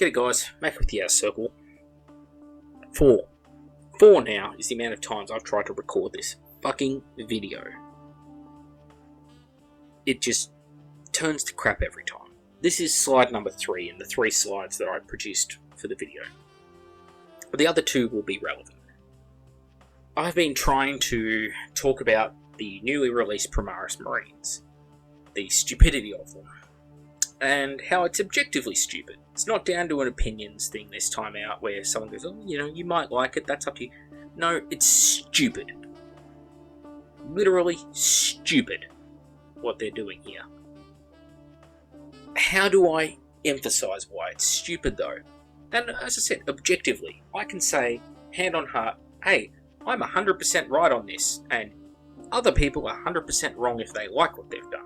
Get it, guys. Make it with the outer circle. 4. 4 now is the amount of times I've tried to record this fucking video. It just turns to crap every time. This is slide number 3 in the 3 slides that I produced for the video. But the other 2 will be relevant. I've been trying to talk about the newly released Primaris Marines, the stupidity of them, and how it's objectively stupid. It's not down to an opinions thing this time out where someone goes, oh, you might like it, that's up to you. No, it's stupid. Literally stupid what they're doing here. How do I emphasize why it's stupid though? And as I said, objectively, I can say, hand on heart, hey, I'm 100% right on this, and other people are 100% wrong if they like what they've done.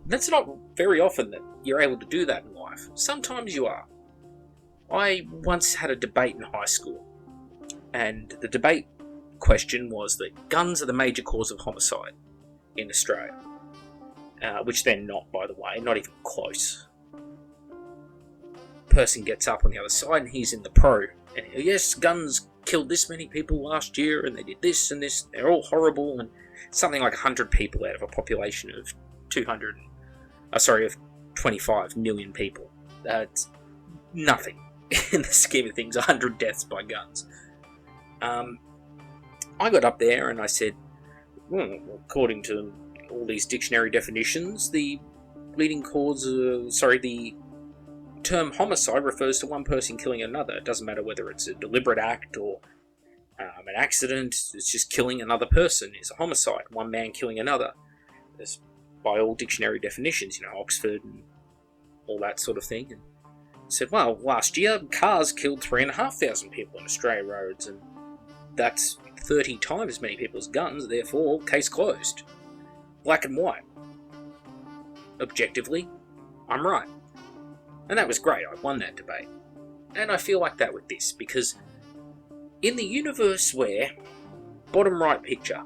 That's not very often that you're able to do that in life. Sometimes you are. I once had a debate in high school, and the debate question was that guns are the major cause of homicide in Australia. Which they're not, by the way, not even close. Person gets up on the other side and he's in the pro, and yes, guns killed this many people last year, and they did this and this, they're all horrible, and something like 100 people out of a population of 25 million people. That's nothing in the scheme of things, 100 deaths by guns. I got up there and I said, according to all these dictionary definitions, the term homicide refers to one person killing another. It doesn't matter whether it's a deliberate act or an accident. It's just killing another person is a homicide. One man killing another. There's, by all dictionary definitions, Oxford and all that sort of thing. And said, well, last year cars killed 3,500 people on Australia roads, and that's 30 times as many people as guns. Therefore, case closed. Black and white. Objectively, I'm right. And that was great, I won that debate. And I feel like that with this, because in the universe where, bottom right picture,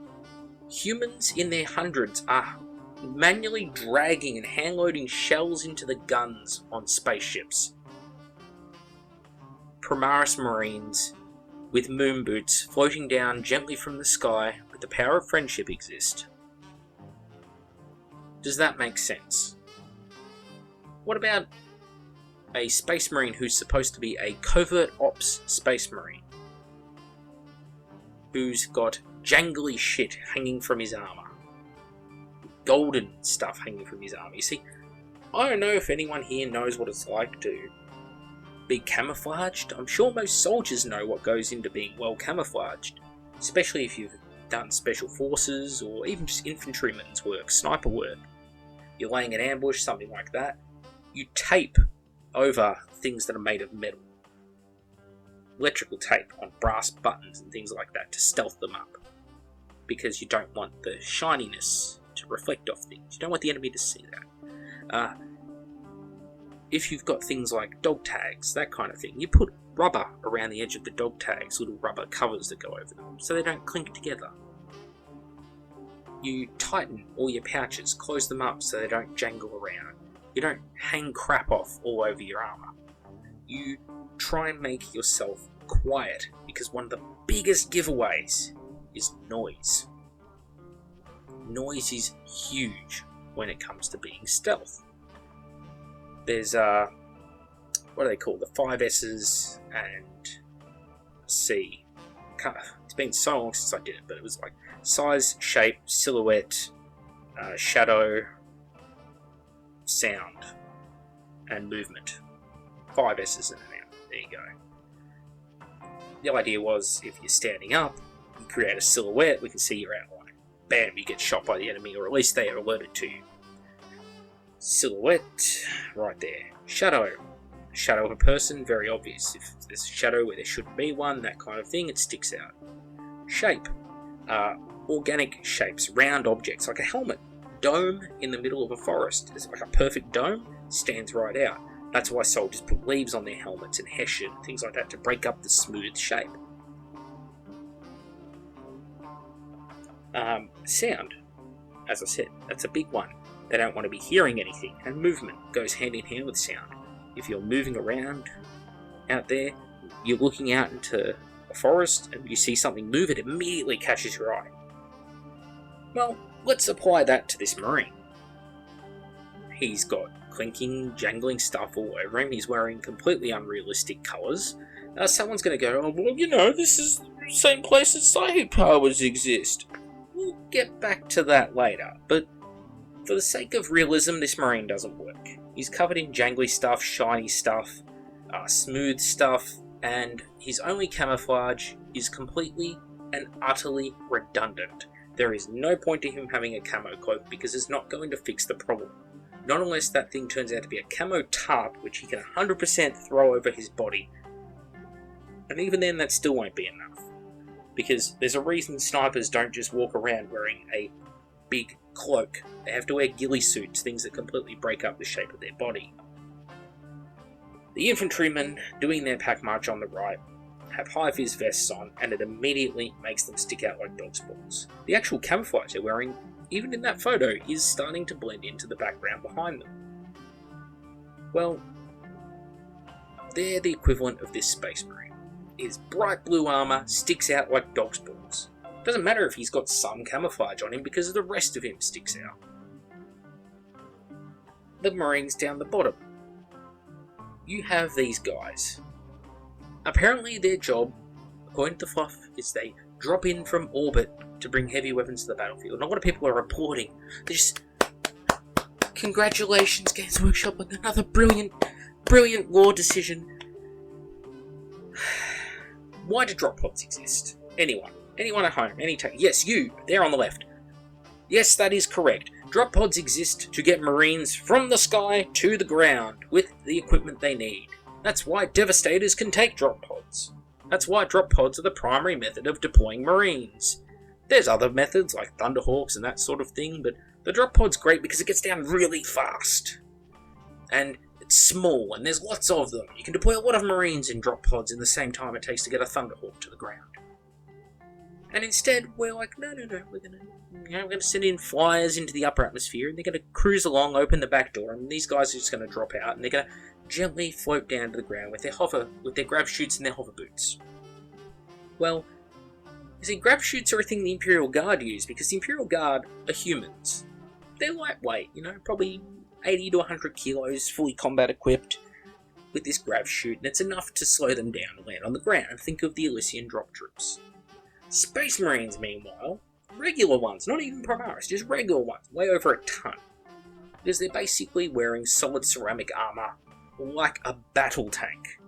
humans in their hundreds are manually dragging and hand-loading shells into the guns on spaceships. Primaris Marines with moon boots floating down gently from the sky with the power of friendship exist. Does that make sense? What about a space marine who's supposed to be a covert ops space marine, who's got jangly shit hanging from his armour, golden stuff hanging from his armour? You see, I don't know if anyone here knows what it's like to be camouflaged. I'm sure most soldiers know what goes into being well camouflaged, especially if you've done special forces or even just infantryman's work, sniper work. You're laying an ambush, something like that. You tape over things that are made of metal. Electrical tape on brass buttons and things like that to stealth them up. Because you don't want the shininess to reflect off things. You don't want the enemy to see that. If you've got things like dog tags, that kind of thing, you put rubber around the edge of the dog tags, little rubber covers that go over them, so they don't clink together. You tighten all your pouches, close them up so they don't jangle around. You don't hang crap off all over your armour. You try and make yourself quiet, because one of the biggest giveaways is noise. Noise is huge when it comes to being stealth. There's, what do they call the 5 S's and C. It's been so long since I did it, but it was like size, shape, silhouette, shadow, sound, and movement. 5 S's in and out. There you go. The idea was, if you're standing up, you create a silhouette, we can see your outline. Bam, you get shot by the enemy, or at least they are alerted to you. Silhouette, right there. Shadow. Shadow of a person, very obvious. If there's a shadow where there shouldn't be one, that kind of thing, it sticks out. Shape. Organic shapes, round objects, like a helmet. Dome in the middle of a forest. It's like a perfect dome, stands right out. That's why soldiers put leaves on their helmets and hessian, things like that, to break up the smooth shape. Sound. As I said, that's a big one. They don't want to be hearing anything, and movement goes hand in hand with sound. if you're moving around out there, you're looking out into a forest and you see something move, it immediately catches your eye. Well, let's apply that to this Marine. He's got clinking, jangling stuff all over him. He's wearing completely unrealistic colours. Someone's going to go, oh, well, you know, this is the same place that psychic powers exist. We'll get back to that later, but for the sake of realism, this Marine doesn't work. He's covered in jangly stuff, shiny stuff, smooth stuff, and his only camouflage is completely and utterly redundant. There is no point to him having a camo cloak because it's not going to fix the problem. Not unless that thing turns out to be a camo tarp, which he can 100% throw over his body. And even then, that still won't be enough. Because there's a reason snipers don't just walk around wearing a big cloak. They have to wear ghillie suits, things that completely break up the shape of their body. The infantrymen doing their pack march on the right have high-vis vests on, and it immediately makes them stick out like dog's balls. The actual camouflage they're wearing, even in that photo, is starting to blend into the background behind them. Well, they're the equivalent of this Space Marine. His bright blue armour sticks out like dog's balls. Doesn't matter if he's got some camouflage on him because the rest of him sticks out. The Marines down the bottom. You have these guys. Apparently their job, according to Fluff, is they drop in from orbit to bring heavy weapons to the battlefield. And a lot of people are reporting. They just, congratulations Games Workshop on another brilliant lore decision. Why do drop pods exist? Anyone at home, yes, you, there on the left. Yes, that is correct. Drop pods exist to get Marines from the sky to the ground with the equipment they need. That's why Devastators can take drop pods. That's why drop pods are the primary method of deploying Marines. There's other methods like Thunderhawks and that sort of thing, but the drop pod's great because it gets down really fast. And it's small, and there's lots of them. You can deploy a lot of Marines in drop pods in the same time it takes to get a Thunderhawk to the ground. And instead, we're like, no, we're gonna send in flyers into the upper atmosphere, and they're gonna cruise along, open the back door, and these guys are just gonna drop out, and they're gonna gently float down to the ground with their grab chutes and their hover boots. Well, you see, grab chutes are a thing the Imperial Guard use because the Imperial Guard are humans. They're lightweight, probably 80 to 100 kilos, fully combat equipped with this grab chute, and it's enough to slow them down and land on the ground. Think of the Elysian drop troops. Space Marines, meanwhile, regular ones, not even Primaris, just regular ones, weigh over a ton. Because they're basically wearing solid ceramic armour like a battle tank.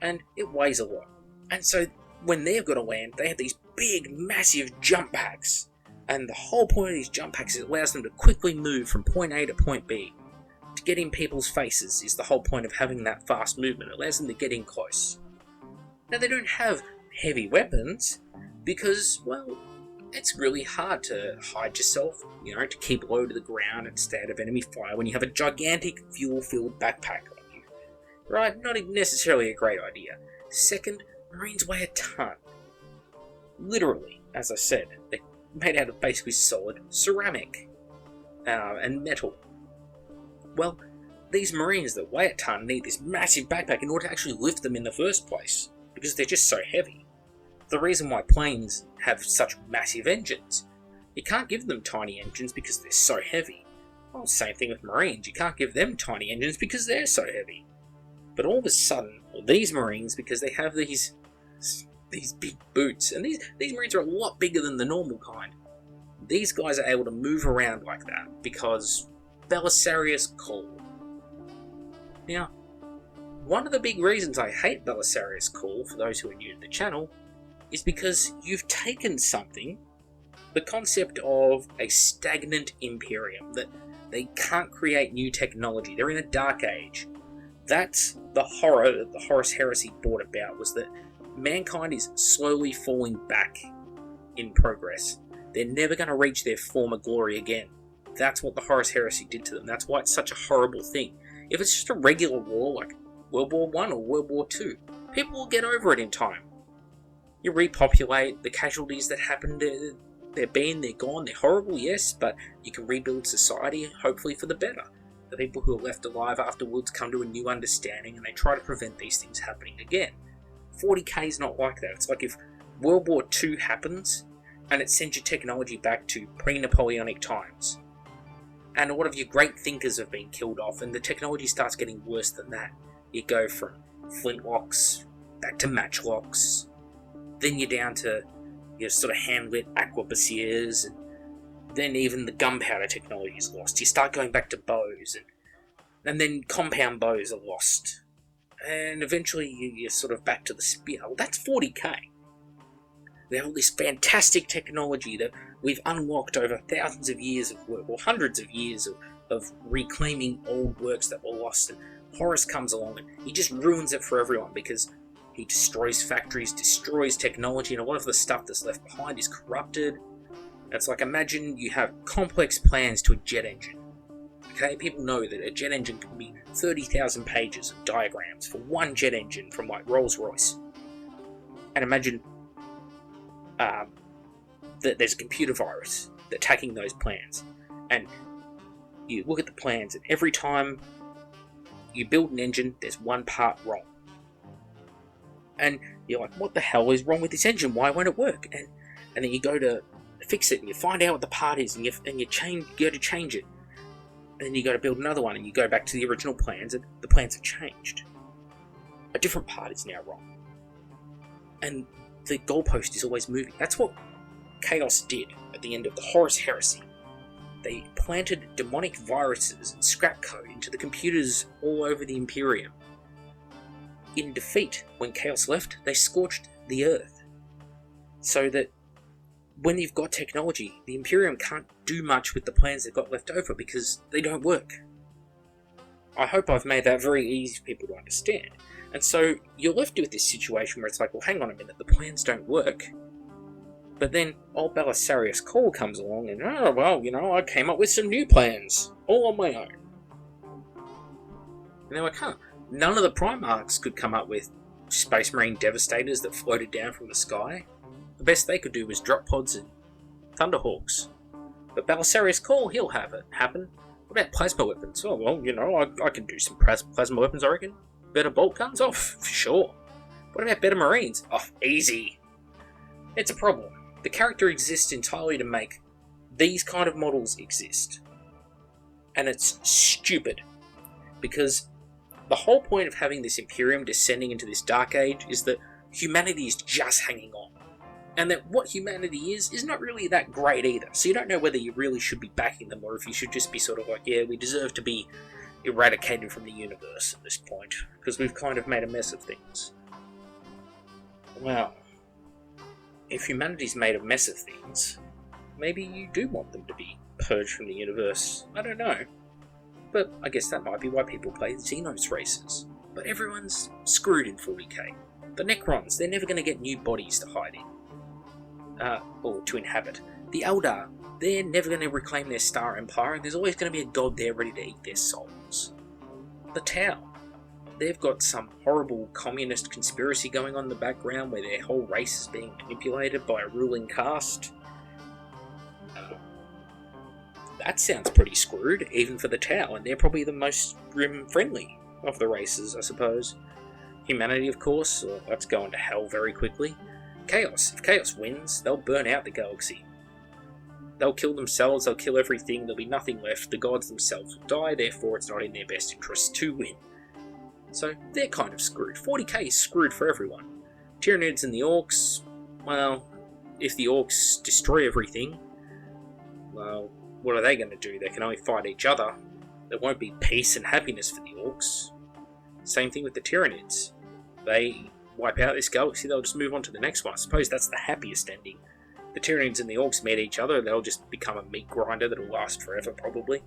And it weighs a lot. And so when they've got to land, they have these big, massive jump packs. And the whole point of these jump packs is it allows them to quickly move from point A to point B. To get in people's faces is the whole point of having that fast movement. It allows them to get in close. Now they don't have heavy weapons because, well, it's really hard to hide yourself, to keep low to the ground and stay out of enemy fire when you have a gigantic fuel-filled backpack on you. Right? Not necessarily a great idea. Second, Marines weigh a ton. Literally, as I said, they're made out of basically solid ceramic and metal. Well, these Marines that weigh a ton need this massive backpack in order to actually lift them in the first place, because they're just so heavy. The reason why planes have such massive engines. You can't give them tiny engines because they're so heavy. Well, same thing with Marines. You can't give them tiny engines because they're so heavy. But all of a sudden, these Marines, because they have these big boots, and these Marines are a lot bigger than the normal kind. These guys are able to move around like that because Belisarius Call. Now, one of the big reasons I hate Belisarius Call, for those who are new to the channel, is because you've taken something, the concept of a stagnant Imperium, that they can't create new technology. They're in a dark age. That's the horror that the Horus Heresy brought about, was that mankind is slowly falling back in progress. They're never going to reach their former glory again. That's what the Horus Heresy did to them. That's why it's such a horrible thing. If it's just a regular war like World War I or World War II, people will get over it in time. You repopulate, the casualties that happened, they're gone, they're horrible, yes, but you can rebuild society, hopefully for the better. The people who are left alive afterwards come to a new understanding and they try to prevent these things happening again. 40k is not like that. It's like if World War II happens and it sends your technology back to pre-Napoleonic times. And a lot of your great thinkers have been killed off and the technology starts getting worse than that. You go from flintlocks back to matchlocks. Then you're down to your sort of hand-lit arquebusiers, and then even the gunpowder technology is lost. You start going back to bows, and then compound bows are lost. And eventually you're sort of back to the spear. Well, that's 40k. We have all this fantastic technology that we've unlocked over thousands of years of work, or hundreds of years of reclaiming old works that were lost. And Horus comes along and he just ruins it for everyone because he destroys factories, destroys technology, and a lot of the stuff that's left behind is corrupted. It's like, imagine you have complex plans to a jet engine. Okay, people know that a jet engine can be 30,000 pages of diagrams for one jet engine from like Rolls-Royce. And imagine that there's a computer virus that's attacking those plans. And you look at the plans, and every time you build an engine, there's one part wrong. And you're like, what the hell is wrong with this engine? Why won't it work? And then you go to fix it, and you find out what the part is, and you go to change it. And then you go to build another one, and you go back to the original plans, and the plans have changed. A different part is now wrong. And the goalpost is always moving. That's what Chaos did at the end of the Horus Heresy. They planted demonic viruses and scrap code into the computers all over the Imperium. In defeat, when Chaos left, they scorched the Earth. So that when you've got technology, the Imperium can't do much with the plans they've got left over because they don't work. I hope I've made that very easy for people to understand. And so you're left with this situation where it's like, well, hang on a minute, the plans don't work. But then old Belisarius Cawl comes along and, oh, well, I came up with some new plans, all on my own. And they're like, none of the Primarchs could come up with Space Marine Devastators that floated down from the sky. The best they could do was drop pods and Thunderhawks. But Belisarius Cawl, he'll have it happen. What about plasma weapons? Oh, well, I can do some plasma weapons, I reckon. Better bolt guns? Oh, for sure. What about better Marines? Oh, easy. It's a problem. The character exists entirely to make these kind of models exist. And it's stupid. Because the whole point of having this Imperium descending into this Dark Age is that humanity is just hanging on. And that what humanity is not really that great either. So you don't know whether you really should be backing them or if you should just be sort of like, yeah, we deserve to be eradicated from the universe at this point, because we've kind of made a mess of things. Well, if humanity's made a mess of things, maybe you do want them to be purged from the universe. I don't know. But I guess that might be why people play Xenos races. But everyone's screwed in 40k. The Necrons, they're never going to get new bodies to hide in. Or to inhabit. The Eldar, they're never going to reclaim their star empire, and there's always going to be a god there ready to eat their souls. The Tau, they've got some horrible communist conspiracy going on in the background where their whole race is being manipulated by a ruling caste. That sounds pretty screwed, even for the Tau, and they're probably the most grim-friendly of the races, I suppose. Humanity, of course, that's going to hell very quickly. Chaos. If Chaos wins, they'll burn out the galaxy. They'll kill themselves, they'll kill everything, there'll be nothing left, the gods themselves will die, therefore it's not in their best interest to win. So they're kind of screwed. 40k is screwed for everyone. Tyranids and the Orcs, well, if the Orcs destroy everything, well, what are they going to do? They can only fight each other. There won't be peace and happiness for the Orcs. Same thing with the Tyranids. They wipe out this galaxy, they'll just move on to the next one. I suppose that's the happiest ending. The Tyranids and the Orcs meet each other, they'll just become a meat grinder that'll last forever, probably.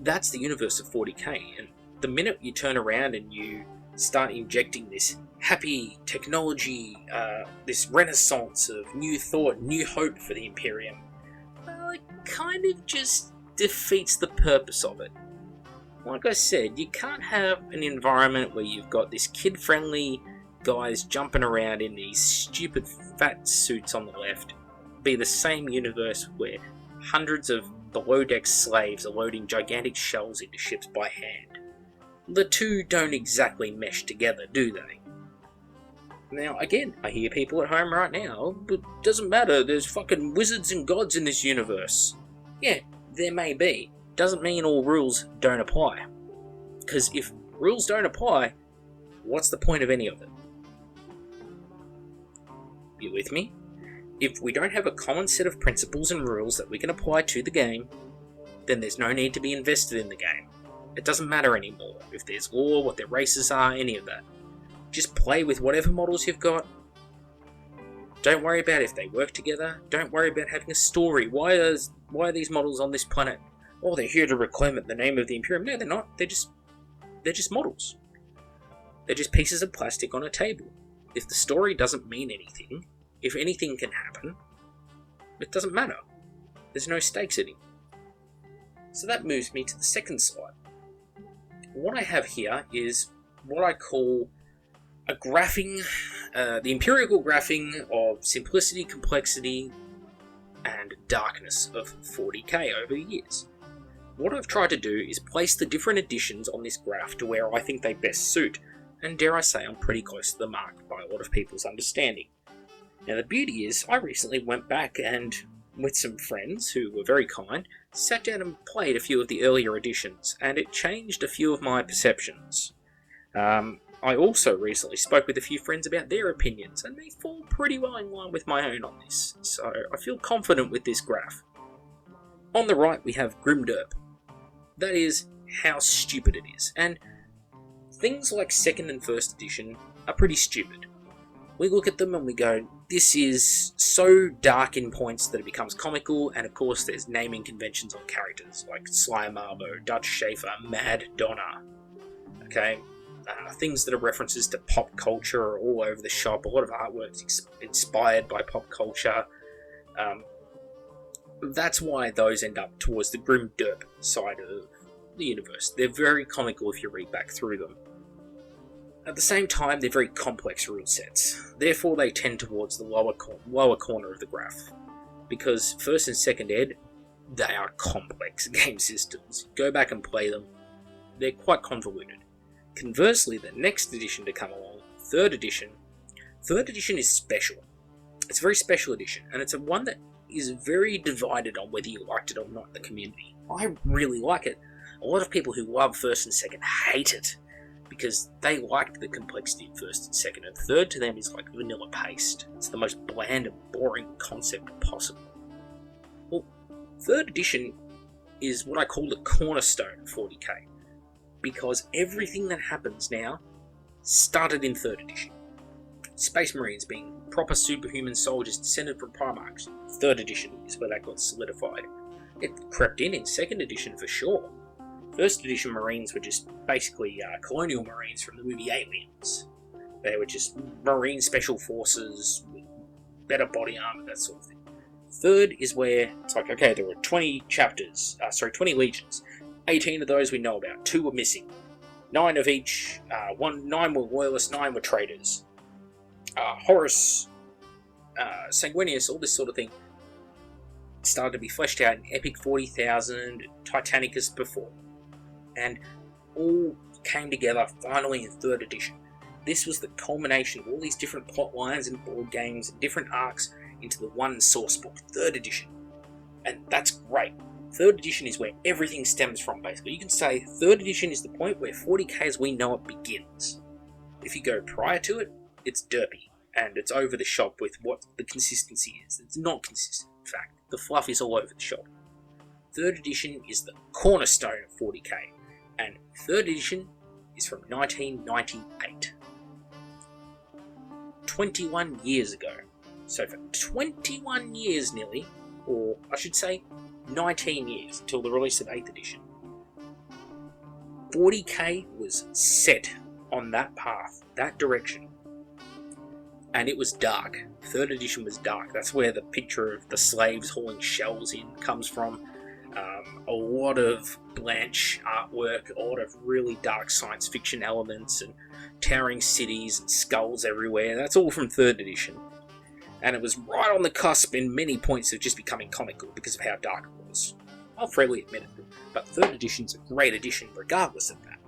That's the universe of 40k, and the minute you turn around and you start injecting this happy technology, this renaissance of new thought, new hope for the Imperium, well, it kind of just defeats the purpose of it. Like I said, you can't have an environment where you've got this kid-friendly guys jumping around in these stupid fat suits on the left be the same universe where hundreds of the low-deck slaves are loading gigantic shells into ships by hand. The two don't exactly mesh together, do they? Now, again, I hear people at home right now, but it doesn't matter, there's fucking wizards and gods in this universe. Yeah, there may be. Doesn't mean all rules don't apply. Because if rules don't apply, what's the point of any of it? You with me? If we don't have a common set of principles and rules that we can apply to the game, then there's no need to be invested in the game. It doesn't matter anymore if there's law, what their races are, any of that. Just play with whatever models you've got. Don't worry about if they work together. Don't worry about having a story. Why are these models on this planet? Oh, they're here to reclaim the name of the Imperium. No, they're not. They're just models. They're just pieces of plastic on a table. If the story doesn't mean anything, if anything can happen, it doesn't matter. There's no stakes anymore. So that moves me to the second slide. What I have here is what I call a graphing, the empirical graphing of simplicity, complexity, and darkness of 40k over the years. What I've tried to do is place the different editions on this graph to where I think they best suit, and dare I say I'm pretty close to the mark by a lot of people's understanding. Now the beauty is, I recently went back and, with some friends who were very kind, sat down and played a few of the earlier editions, and it changed a few of my perceptions. I also recently spoke with a few friends about their opinions, and they fall pretty well in line with my own on this, so I feel confident with this graph. On the right we have Grimderp. That is how stupid it is, and things like 2nd and 1st edition are pretty stupid. We look at them and we go, this is so dark in points that it becomes comical, and of course there's naming conventions on characters like Sly Marbo, Dutch Schaefer, Mad Donna. Okay, things that are references to pop culture are all over the shop. A lot of artworks inspired by pop culture. That's why those end up towards the grim derp side of the universe. They're very comical if you read back through them. At the same time, they're very complex rule sets. Therefore, they tend towards the lower corner of the graph. Because 1st and 2nd ed, they are complex game systems. Go back and play them. They're quite convoluted. Conversely, the next edition to come along, 3rd edition is special. It's a very special edition, and it's a one that is very divided on whether you liked it or not in the community. I really like it. A lot of people who love 1st and 2nd hate it, because they liked the complexity of 1st and 2nd, and 3rd to them is like vanilla paste. It's the most bland and boring concept possible. Well, 3rd edition is what I call the cornerstone of 40k, because everything that happens now started in 3rd edition. Space Marines being proper superhuman soldiers descended from Primaris. 3rd edition is where that got solidified. It crept in 2nd edition for sure. 1st edition Marines were just basically colonial Marines from the movie Aliens. They were just Marine Special Forces with better body armor, that sort of thing. 3rd is where it's like, okay, there were 20 legions. 18 of those we know about, 2 were missing. 9 of each, 9 were loyalists, 9 were traitors. Horus, Sanguinius, all this sort of thing started to be fleshed out in Epic 40,000, Titanicus before. And all came together finally in 3rd edition. This was the culmination of all these different plot lines and board games and different arcs into the one source book, 3rd edition. And that's great. 3rd edition is where everything stems from, basically. You can say 3rd edition is the point where 40k as we know it begins. If you go prior to it, it's derpy, and it's over the shop with what the consistency is. It's not consistent, in fact. The fluff is all over the shop. 3rd edition is the cornerstone of 40k, and 3rd edition is from 1998. 21 years ago. So for 21 years nearly, or I should say 19 years until the release of 8th edition, 40k was set on that path, that direction. And it was dark. 3rd edition was dark. That's where the picture of the slaves hauling shells in comes from. A lot of Blanche artwork, a lot of really dark science fiction elements, and towering cities and skulls everywhere. That's all from 3rd edition. And it was right on the cusp in many points of just becoming comical because of how dark it was. I'll freely admit it. But 3rd edition's a great edition regardless of that.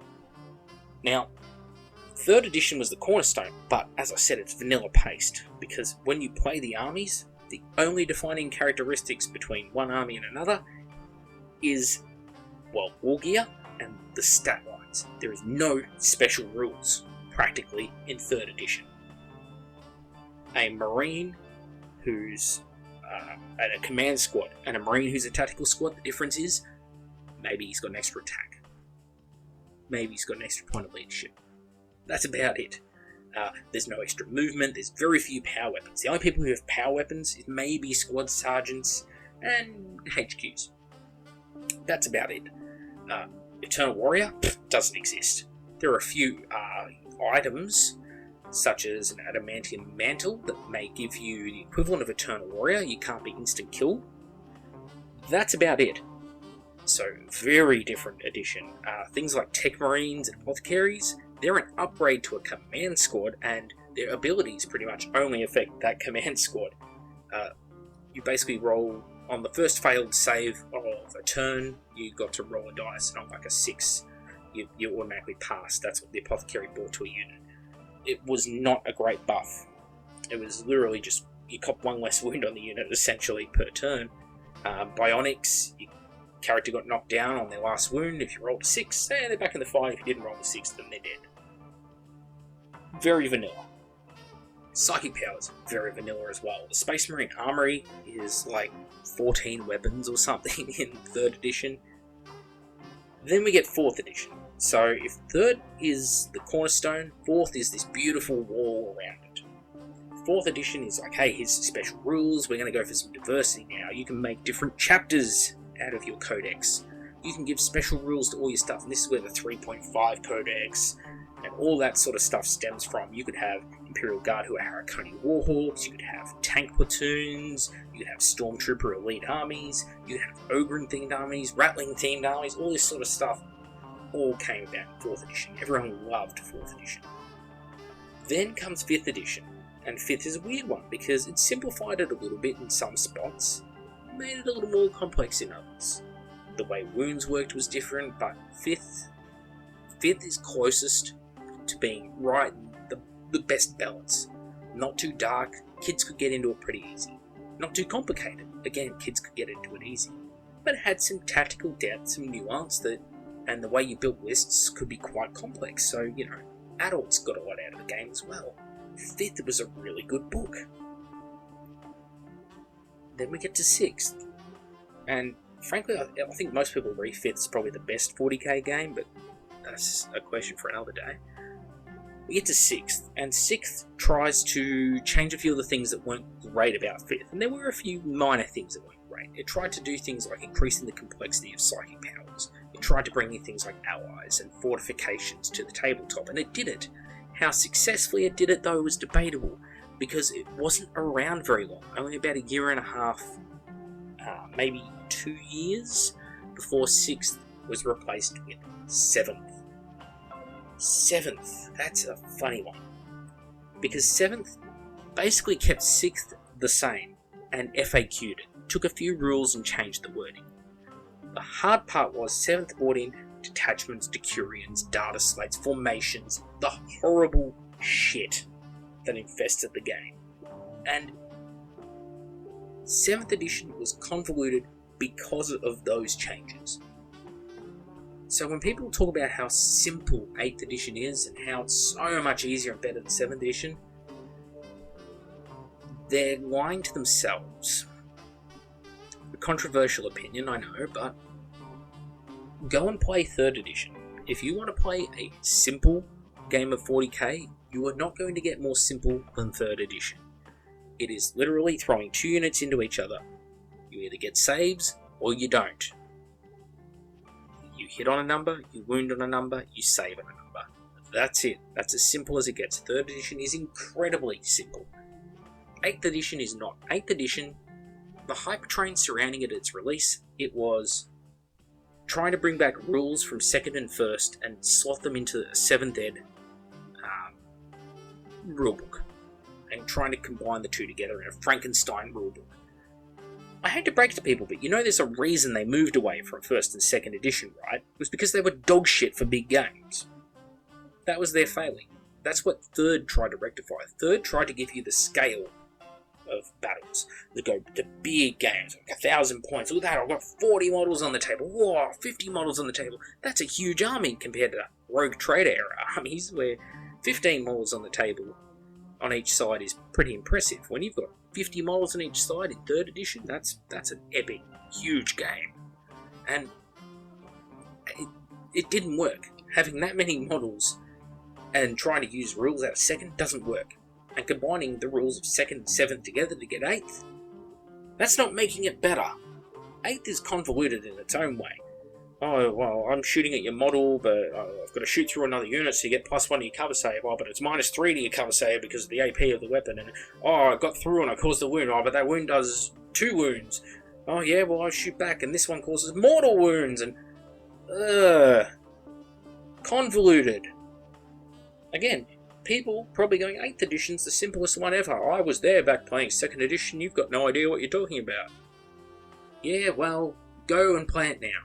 Now, 3rd edition was the cornerstone, but as I said, it's vanilla paced, because when you play the armies, the only defining characteristics between one army and another is, well, war gear and the stat lines. There is no special rules, practically, in 3rd edition. A Marine who's at a command squad and a Marine who's a tactical squad, the difference is maybe he's got an extra attack. Maybe he's got an extra point of leadership. That's about it. There's no extra movement, there's very few power weapons. The only people who have power weapons is maybe squad sergeants and HQs. That's about it. Eternal Warrior doesn't exist. There are a few items, such as an adamantium mantle, that may give you the equivalent of Eternal Warrior. You can't be instant killed. That's about it. So, very different edition. Things like Tech Marines and Apothecaries, they're an upgrade to a command squad, and their abilities pretty much only affect that command squad. You basically roll, on the first failed save of a turn, you got to roll a dice, and on like a 6, you automatically pass. That's what the Apothecary brought to a unit. It was not a great buff. It was literally just, you cop 1 less wound on the unit, essentially, per turn. Bionics, your character got knocked down on their last wound. If you rolled a 6, they're back in the fight. If you didn't roll a 6, then they're dead. Very vanilla. Psychic powers, very vanilla as well. The Space Marine Armory is like 14 weapons or something in 3rd edition. Then we get 4th edition. So if 3rd is the cornerstone, 4th is this beautiful wall around it. 4th edition is like, hey, here's some special rules, we're going to go for some diversity now. You can make different chapters out of your codex. You can give special rules to all your stuff, and this is where the 3.5 codex and all that sort of stuff stems from. You could have Imperial Guard who are Harakoni Warhawks, you could have tank platoons, you could have Stormtrooper elite armies, you could have Ogren themed armies, Rattling themed armies, all this sort of stuff all came about in 4th edition. Everyone loved 4th edition. Then comes 5th edition, and 5th is a weird one because it simplified it a little bit in some spots, made it a little more complex in others. The way wounds worked was different, but 5th is closest to being right in the best balance. Not too dark, kids could get into it pretty easy. Not too complicated, again, kids could get into it easy. But it had some tactical depth, some nuance, and the way you built lists could be quite complex, so, adults got a lot out of the game as well. 5th was a really good book. Then we get to 6th, and frankly, I think most people agree 5th is probably the best 40k game, but that's a question for another day. We get to 6th, and 6th tries to change a few of the things that weren't great about 5th, and there were a few minor things that weren't great. It tried to do things like increasing the complexity of psychic powers. It tried to bring in things like allies and fortifications to the tabletop, and it did it. How successfully it did it, though, was debatable, because it wasn't around very long, only about a year and a half, maybe 2 years, before 6th was replaced with 7th. 7th, that's a funny one, because 7th basically kept 6th the same and FAQ'd it, took a few rules and changed the wording. The hard part was 7th brought in detachments, decurions, data slates, formations, the horrible shit that infested the game. And 7th edition was convoluted because of those changes. So when people talk about how simple 8th edition is and how it's so much easier and better than 7th edition, they're lying to themselves. A controversial opinion, I know, but go and play 3rd edition. If you want to play a simple game of 40k, you are not going to get more simple than 3rd edition. It is literally throwing 2 units into each other. You either get saves or you don't. You hit on a number, you wound on a number, you save on a number. That's it. That's as simple as it gets. 3rd edition is incredibly simple. 8th edition is not. 8th edition, the hype train surrounding it at its release, it was trying to bring back rules from 2nd and 1st and slot them into a 7th ed rulebook, and trying to combine the two together in a Frankenstein rulebook. I hate to break it to people, but you know there's a reason they moved away from 1st and 2nd edition, right? It was because they were dog shit for big games. That was their failing. That's what 3rd tried to rectify. 3rd tried to give you the scale of battles. They go to big games, like 1,000 points. Look at that, I've got 40 models on the table. Whoa, 50 models on the table. That's a huge army compared to that Rogue Trader era armies where 15 models on the table on each side is pretty impressive. When you've got 50 models on each side in 3rd edition, that's an epic, huge game. And it didn't work. Having that many models and trying to use rules out of 2nd doesn't work. And combining the rules of 2nd and 7th together to get 8th, that's not making it better. 8th is convoluted in its own way. Oh, well, I'm shooting at your model, but I've got to shoot through another unit so you get +1 to your cover save. Oh, but it's -3 to your cover save because of the AP of the weapon. And oh, I got through and I caused a wound. Oh, but that wound does 2 wounds. Oh, yeah, well, I shoot back and this one causes mortal wounds. And, convoluted. Again, people probably going, 8th edition's the simplest one ever. I was there back playing 2nd edition. You've got no idea what you're talking about. Yeah, well, go and play it now.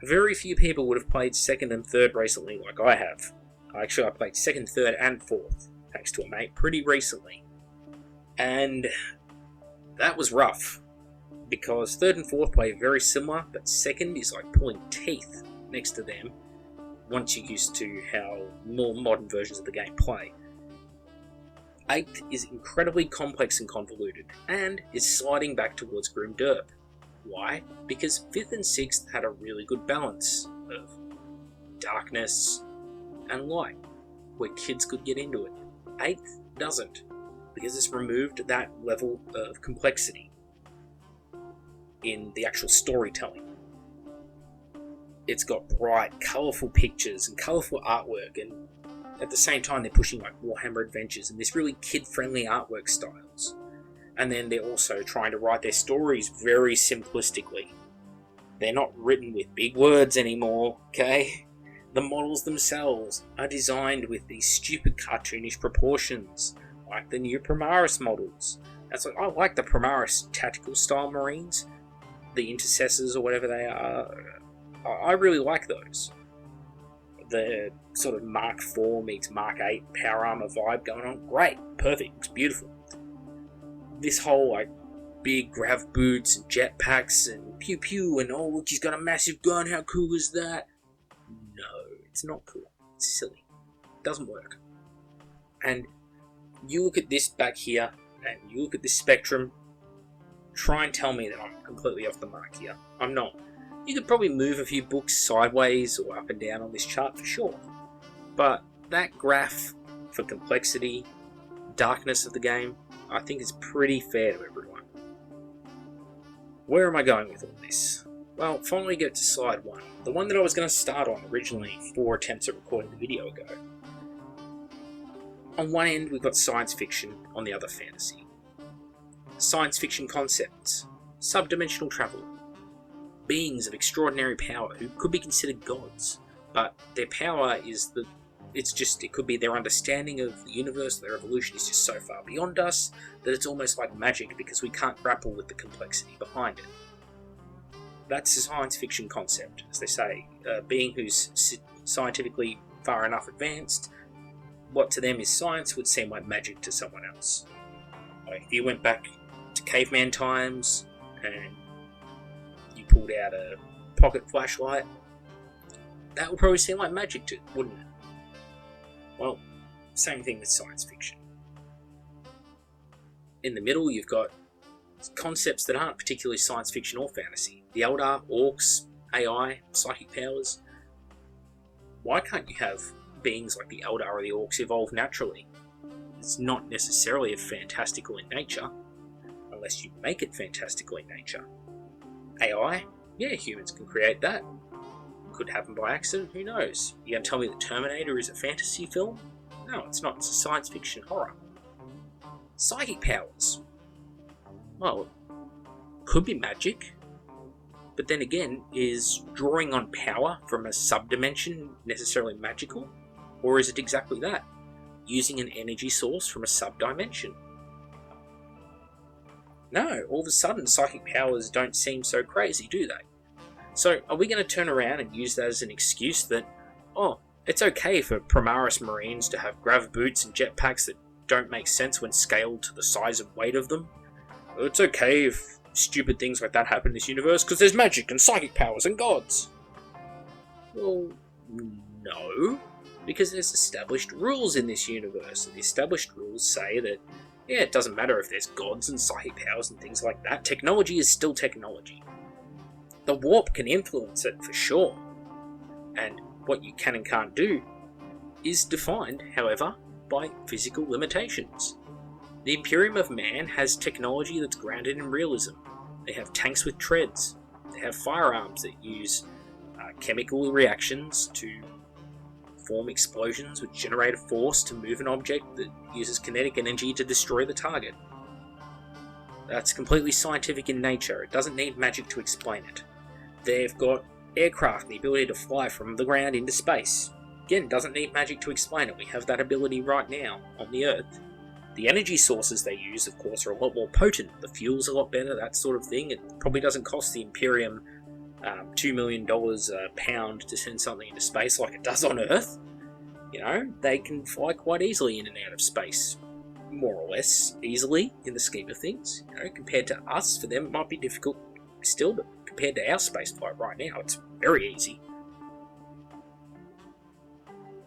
Very few people would have played 2nd and 3rd recently like I have. Actually, I played 2nd, 3rd, and 4th, thanks to a mate, pretty recently. And that was rough, because 3rd and 4th play very similar, but 2nd is like pulling teeth next to them once you're used to how more modern versions of the game play. 8th is incredibly complex and convoluted, and is sliding back towards Grim Derp. Why? Because 5th and 6th had a really good balance of darkness and light, where kids could get into it. 8th doesn't, because it's removed that level of complexity in the actual storytelling. It's got bright, colourful pictures and colourful artwork, and at the same time they're pushing like Warhammer Adventures and this really kid-friendly artwork styles. And then they're also trying to write their stories very simplistically. They're not written with big words anymore, okay? The models themselves are designed with these stupid cartoonish proportions, like the new Primaris models. That's like, I like the Primaris tactical style Marines, the Intercessors or whatever they are. I really like those. The sort of Mark 4 meets Mark 8 power armor vibe going on, great, perfect, it's beautiful. This whole like big grav boots and jetpacks and pew pew and oh look, he's got a massive gun, how cool is that? No, it's not cool. It's silly. It doesn't work. And you look at this back here and you look at this spectrum, try and tell me that I'm completely off the mark here. I'm not. You could probably move a few books sideways or up and down on this chart for sure. But that graph for complexity, darkness of the game, I think it's pretty fair to everyone. Where am I going with all this? Well, finally get to slide 1. The one that I was going to start on originally 4 attempts at recording the video ago. On one end we've got science fiction, on the other fantasy. Science fiction concepts, subdimensional travel, beings of extraordinary power who could be considered gods, but their power is it could be their understanding of the universe, their evolution is just so far beyond us that it's almost like magic because we can't grapple with the complexity behind it. That's a science fiction concept, as they say. A being who's scientifically far enough advanced, what to them is science would seem like magic to someone else. Like if you went back to caveman times and you pulled out a pocket flashlight, that would probably seem like magic to it, wouldn't it? Well, same thing with science fiction. In the middle, you've got concepts that aren't particularly science fiction or fantasy. The Eldar, orcs, AI, psychic powers. Why can't you have beings like the Eldar or the orcs evolve naturally? It's not necessarily fantastical in nature, unless you make it fantastical in nature. AI? Yeah, humans can create that. Could happen by accident, who knows? You gonna tell me that Terminator is a fantasy film? No, it's not, it's a science fiction horror. Psychic powers. Well, could be magic, but then again, is drawing on power from a subdimension necessarily magical? Or is it exactly that? Using an energy source from a subdimension? No, all of a sudden psychic powers don't seem so crazy, do they? So are we going to turn around and use that as an excuse that, oh, it's okay for Primaris Marines to have grav boots and jetpacks that don't make sense when scaled to the size and weight of them? It's okay if stupid things like that happen in this universe because there's magic and psychic powers and gods. Well, no, because there's established rules in this universe, and the established rules say that, yeah, it doesn't matter if there's gods and psychic powers and things like that, technology is still technology. The warp can influence it for sure, and what you can and can't do is defined, however, by physical limitations. The Imperium of Man has technology that's grounded in realism. They have tanks with treads, they have firearms that use chemical reactions to form explosions which generate a force to move an object that uses kinetic energy to destroy the target. That's completely scientific in nature. It doesn't need magic to explain it. They've got aircraft, the ability to fly from the ground into space. Again, doesn't need magic to explain it. We have that ability right now on the Earth. The energy sources they use, of course, are a lot more potent. The fuel's a lot better, that sort of thing. It probably doesn't cost the Imperium $2 million a pound to send something into space like it does on Earth. You know, they can fly quite easily in and out of space. More or less easily in the scheme of things. You know, compared to us, for them it might be difficult still, but compared to our spaceflight right now, it's very easy.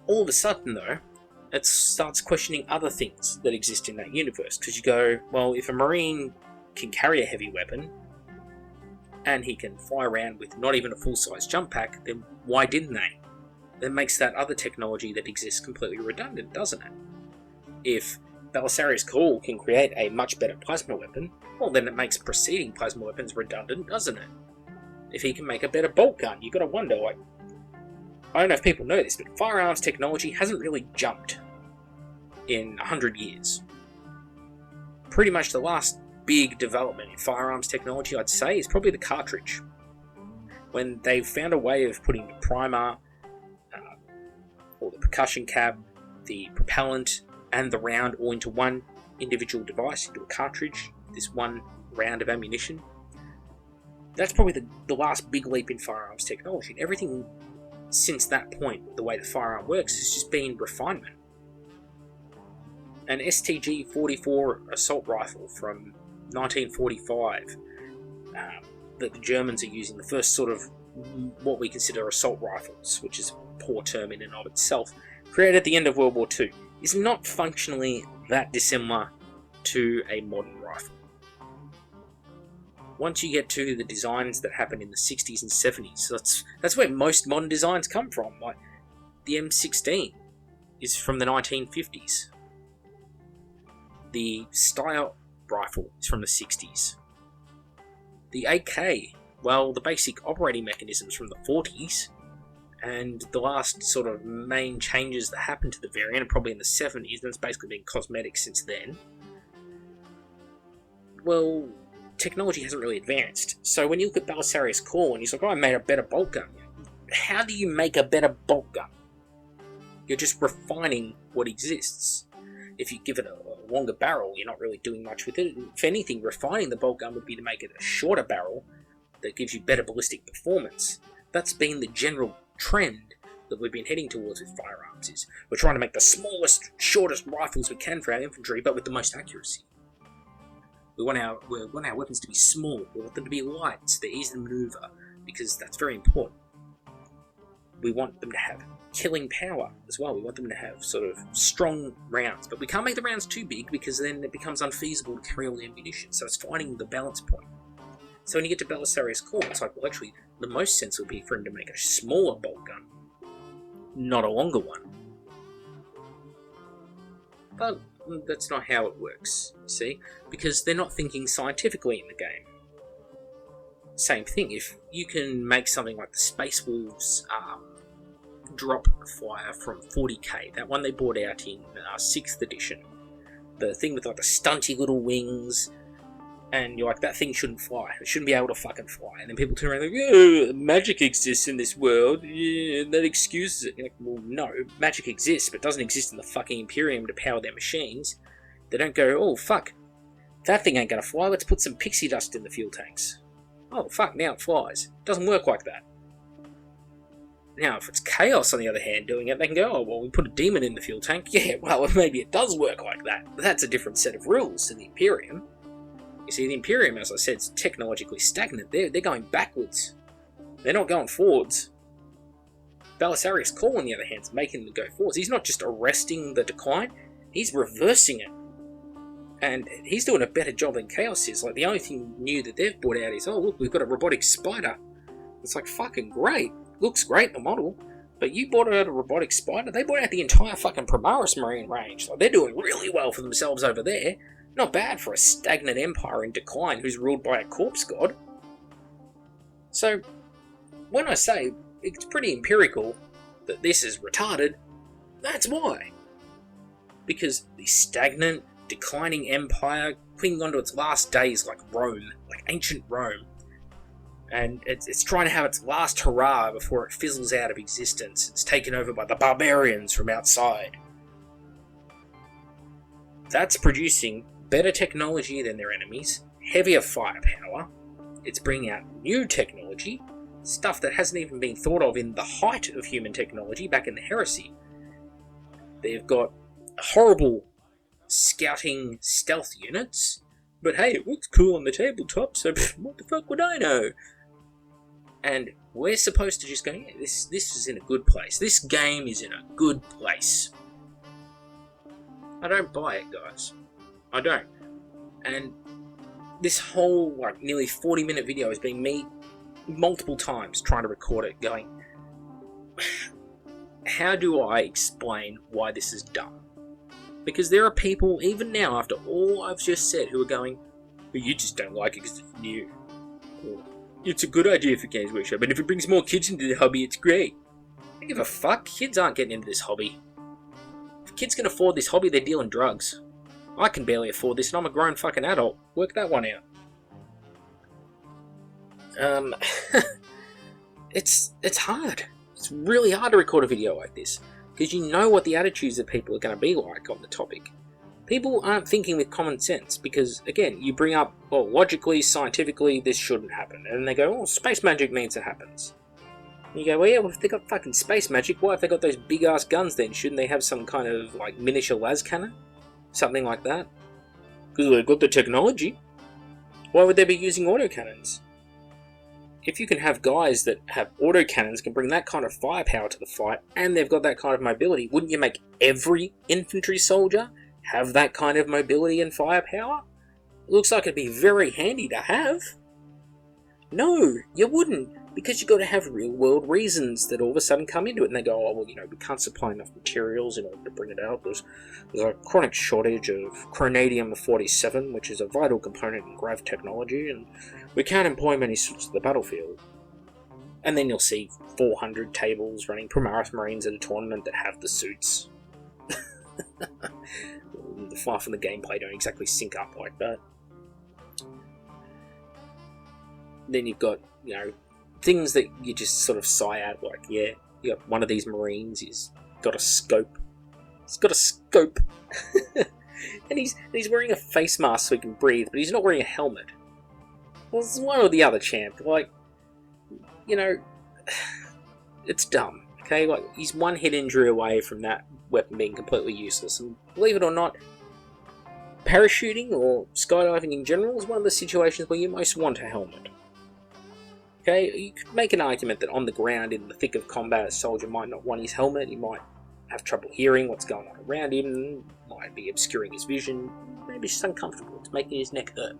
All of a sudden, though, it starts questioning other things that exist in that universe, because you go, well, if a Marine can carry a heavy weapon, and he can fly around with not even a full-size jump pack, then why didn't they? That makes that other technology that exists completely redundant, doesn't it? If Belisarius Cawl can create a much better plasma weapon, well then it makes preceding plasma weapons redundant, doesn't it? If he can make a better bolt gun, you gotta wonder, like, I don't know if people know this, but firearms technology hasn't really jumped in 100 years. Pretty much the last big development in firearms technology, I'd say, is probably the cartridge. When they found a way of putting the primer, or the percussion cap, the propellant, and the round all into one individual device, into a cartridge, this one round of ammunition. That's probably the last big leap in firearms technology. And everything since that point, the way the firearm works, has just been refinement. An STG-44 assault rifle from 1945 that the Germans are using, the first sort of what we consider assault rifles, which is a poor term in and of itself, created at the end of World War II, is not functionally that dissimilar to a modern rifle. Once you get to the designs that happened in the 60s and 70s, that's where most modern designs come from. Like the M16 is from the 1950s. The Steyr rifle is from the 60s. The AK, well, the basic operating mechanism is from the 40s, and the last sort of main changes that happened to the variant are probably in the 70s, and it's basically been cosmetic since then. Well, technology hasn't really advanced. So when you look at Belisarius Cawl and he's like, oh, I made a better bolt gun. How do you make a better bolt gun? You're just refining what exists. If you give it a longer barrel, you're not really doing much with it. If anything, refining the bolt gun would be to make it a shorter barrel that gives you better ballistic performance. That's been the general trend that we've been heading towards with firearms. Is we're trying to make the smallest, shortest rifles we can for our infantry, but with the most accuracy. We want our weapons to be small. We want them to be light, so they're easy to maneuver, because that's very important. We want them to have killing power as well. We want them to have sort of strong rounds, but we can't make the rounds too big because then it becomes unfeasible to carry all the ammunition. So it's finding the balance point. So when you get to Belisarius Cawl, it's like, well, actually, the most sense would be for him to make a smaller bolt gun, not a longer one. But that's not how it works, you see, because they're not thinking scientifically in the game. Same thing, if you can make something like the Space Wolves drop flyer from 40k, that one they brought out in 6th edition, the thing with like the stunty little wings, and you're like, that thing shouldn't fly, it shouldn't be able to fucking fly, and then people turn around and go, oh, magic exists in this world, yeah, that excuses it. You're like, well, no, magic exists, but it doesn't exist in the fucking Imperium to power their machines. They don't go, oh fuck, That thing ain't gonna fly, let's put some pixie dust in the fuel tanks. Oh fuck, now it flies. It doesn't work like that. Now, if it's Chaos, on the other hand, doing it, they can go, oh, well, we put a demon in the fuel tank. Yeah, well, maybe it does work like that. But that's a different set of rules to the Imperium. You see, the Imperium, as I said, is technologically stagnant. They're going backwards. They're not going forwards. Belisarius Cawl, on the other hand, is making them go forwards. He's not just arresting the decline, he's reversing it. And he's doing a better job than Chaos is. Like, the only thing new that they've brought out is, oh, look, we've got a robotic spider. It's like, fucking great. Looks great, the model, but you bought out a robotic spider. They bought out the entire fucking Primaris Marine range. Like, they're doing really well for themselves over there. Not bad for a stagnant empire in decline who's ruled by a corpse god. So, when I say it's pretty empirical that this is retarded, that's why. Because the stagnant, declining empire clinging onto its last days like Rome, like ancient Rome, and it's trying to have its last hurrah before it fizzles out of existence. It's taken over by the barbarians from outside. That's producing better technology than their enemies, heavier firepower. It's bringing out new technology, stuff that hasn't even been thought of in the height of human technology back in the Heresy. They've got horrible scouting stealth units, but hey, it looks cool on the tabletop, so what the fuck would I know? And we're supposed to just go, yeah, this is in a good place. This game is in a good place. I don't buy it, guys. I don't. And this whole, like, nearly 40-minute video has been me multiple times trying to record it, going, how do I explain why this is dumb? Because there are people, even now, after all I've just said, who are going, well, you just don't like it because it's new. Or, it's a good idea for Games Workshop, and if it brings more kids into the hobby, it's great. I don't give a fuck. Kids aren't getting into this hobby. If kids can afford this hobby, they're dealing drugs. I can barely afford this, and I'm a grown fucking adult. Work that one out. It's hard. It's really hard to record a video like this, because you know what the attitudes of people are going to be like on the topic. People aren't thinking with common sense, because, again, you bring up, well, logically, scientifically, this shouldn't happen. And they go, oh, space magic means it happens. And you go, well, yeah, well, if they got fucking space magic, why have they got those big-ass guns then? Shouldn't they have some kind of, like, miniature las cannon? Something like that? Because they've got the technology. Why would they be using autocannons? If you can have guys that have autocannons, can bring that kind of firepower to the fight, and they've got that kind of mobility, wouldn't you make every infantry soldier have that kind of mobility and firepower? It looks like it'd be very handy to have. No, you wouldn't, because you've got to have real-world reasons that all of a sudden come into it, and they go, oh, well, you know, we can't supply enough materials in order to bring it out. There's a chronic shortage of chronadium-47, which is a vital component in grav technology, and we can't employ many suits to the battlefield. And then you'll see 400 tables running Primaris Marines at a tournament that have the suits. The fluff and the gameplay don't exactly sync up like that. Then you've got, you know, things that you just sort of sigh at, like, yeah, you got one of these Marines, he's got a scope. He's got a scope. And he's wearing a face mask so he can breathe, but he's not wearing a helmet. Well, it's one or the other, champ. Like, you know, it's dumb, okay? Like, he's one hit injury away from that weapon being completely useless, and believe it or not, parachuting or skydiving in general is one of the situations where you most want a helmet. Okay, you could make an argument that on the ground, in the thick of combat, a soldier might not want his helmet, he might have trouble hearing what's going on around him, might be obscuring his vision, maybe it's just uncomfortable, it's making his neck hurt.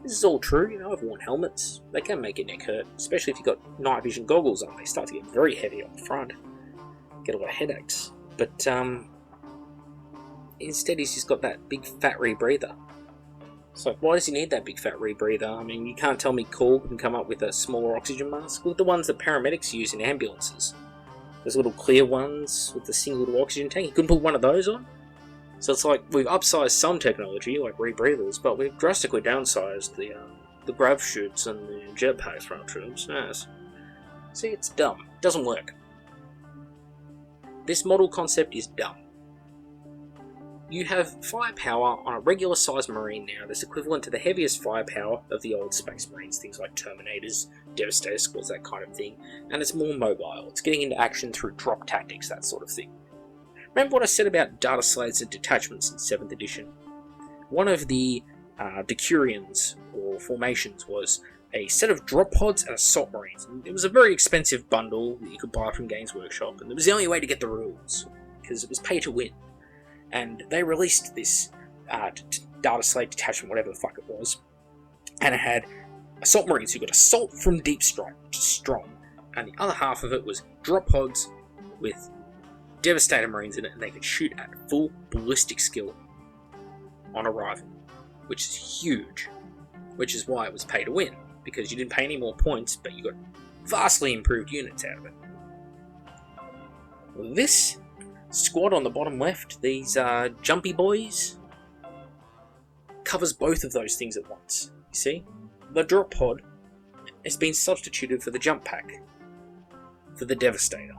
This is all true, you know, I've worn helmets, they can make your neck hurt, especially if you've got night vision goggles on, they start to get very heavy on the front, get a lot of headaches. But, instead he's just got that big fat rebreather. So why does he need that big fat rebreather? I mean, you can't tell me Cawl can come up with a smaller oxygen mask. Look at the ones that paramedics use in ambulances. Those little clear ones with the single little oxygen tank. You couldn't put one of those on? So it's like, we've upsized some technology, like rebreathers, but we've drastically downsized the grav chutes and the jetpacks for our troops. Yes. See, it's dumb. It doesn't work. This model concept is dumb. you have firepower on a regular sized marine now that's equivalent to the heaviest firepower of the old Space Marines, things like Terminators, Devastator Squads, that kind of thing, and it's more mobile. It's getting into action through drop tactics, that sort of thing. Remember what I said about data slates and detachments in 7th edition? One of the decurions, or formations, was a set of drop pods and assault marines. And it was a very expensive bundle that you could buy from Games Workshop, and it was the only way to get the rules, because it was pay to win. And they released this data slate detachment, whatever the fuck it was, and it had assault marines who got assault from deep strike, which is strong, and the other half of it was drop pods with Devastator Marines in it, and they could shoot at full ballistic skill on arrival, which is huge, which is why it was pay to win, because you didn't pay any more points, but you got vastly improved units out of it. This squad on the bottom left, these jumpy boys, covers both of those things at once. You see? The drop pod has been substituted for the jump pack, for the Devastator.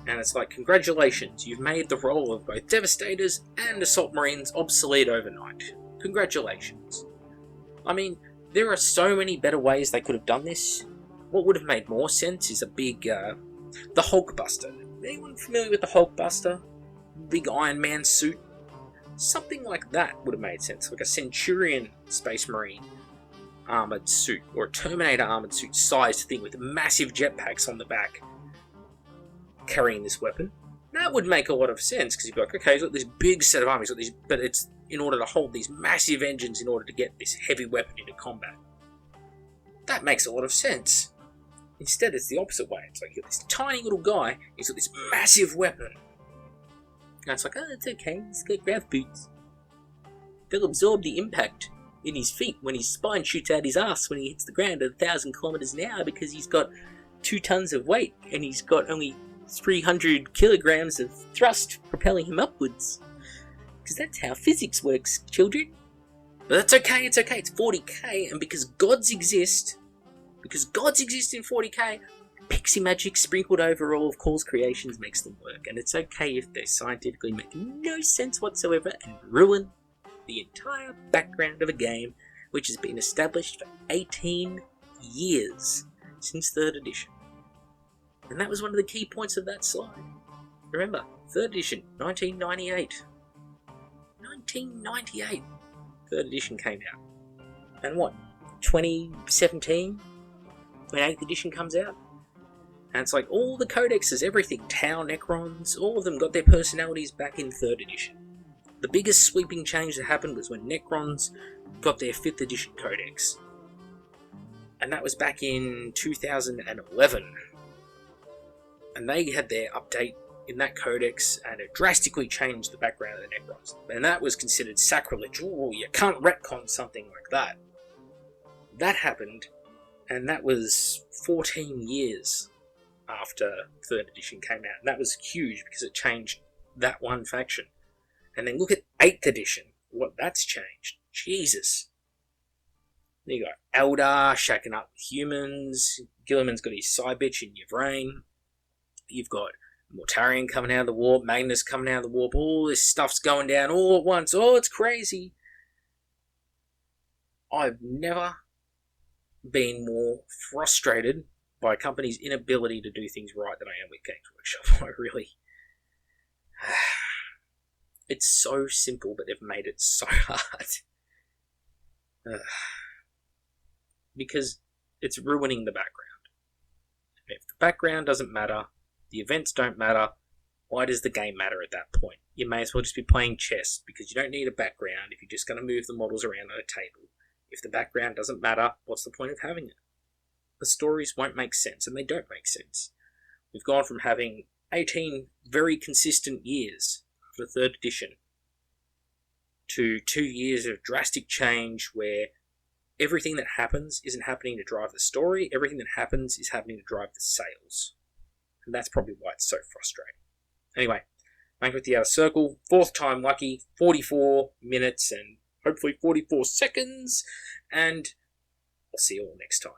And it's like, congratulations, you've made the role of both Devastators and Assault Marines obsolete overnight. Congratulations. I mean, there are so many better ways they could have done this. What would have made more sense is a big, the Hulkbuster. Anyone familiar with the Hulkbuster? Big Iron Man suit? Something like that would have made sense, like a Centurion Space Marine armoured suit, or a Terminator armoured suit sized thing with massive jetpacks on the back carrying this weapon. That would make a lot of sense, because you'd be like, okay, he's got this big set of armies, but it's in order to hold these massive engines in order to get this heavy weapon into combat. That makes a lot of sense. Instead, it's the opposite way. It's like, you've got this tiny little guy, he's got this massive weapon. And it's like, oh, it's okay, he's got grav boots. They'll absorb the impact in his feet when his spine shoots out his ass when he hits the ground at 1,000 kilometers an hour, because he's got 2 tons of weight and he's got only 300 kilograms of thrust propelling him upwards. Because that's how physics works, children. But that's okay, it's 40k, and because gods exist in 40k, pixie magic sprinkled over all of Call's creations makes them work, and it's okay if they scientifically make no sense whatsoever and ruin the entire background of a game which has been established for 18 years since 3rd edition. And that was one of the key points of that slide. Remember, 3rd edition, 1998. 1998, 3rd edition came out. And what, 2017, when 8th edition comes out? And it's like, all the codexes, everything, Tau Necrons, all of them got their personalities back in 3rd edition. The biggest sweeping change that happened was when Necrons got their 5th edition codex. And that was back in 2011. And they had their update in that codex, and it drastically changed the background of the Necrons. And that was considered sacrilege. Oh, you can't retcon something like that. That happened, and that was 14 years after 3rd edition came out. And that was huge, because it changed that one faction. And then look at 8th edition, what that's changed. Jesus. You got Eldar shacking up with humans, Gilliman's got his side bitch in Yvrain, you've got Mortarion coming out of the warp, Magnus coming out of the warp, all this stuff's going down all at once. Oh, it's crazy. I've never been more frustrated by a company's inability to do things right than I am with Games Workshop. I really... It's so simple, but they've made it so hard. Because it's ruining the background. If the background doesn't matter, the events don't matter, why does the game matter at that point? You may as well just be playing chess, because you don't need a background if you're just going to move the models around on a table. If the background doesn't matter, what's the point of having it? The stories won't make sense, and they don't make sense. We've gone from having 18 very consistent years for 3rd edition to 2 years of drastic change where everything that happens isn't happening to drive the story, everything that happens is happening to drive the sales. And that's probably why it's so frustrating. Anyway, Bank with the Outer Circle, 4th time lucky, 44 minutes and hopefully 44 seconds, and I'll see you all next time.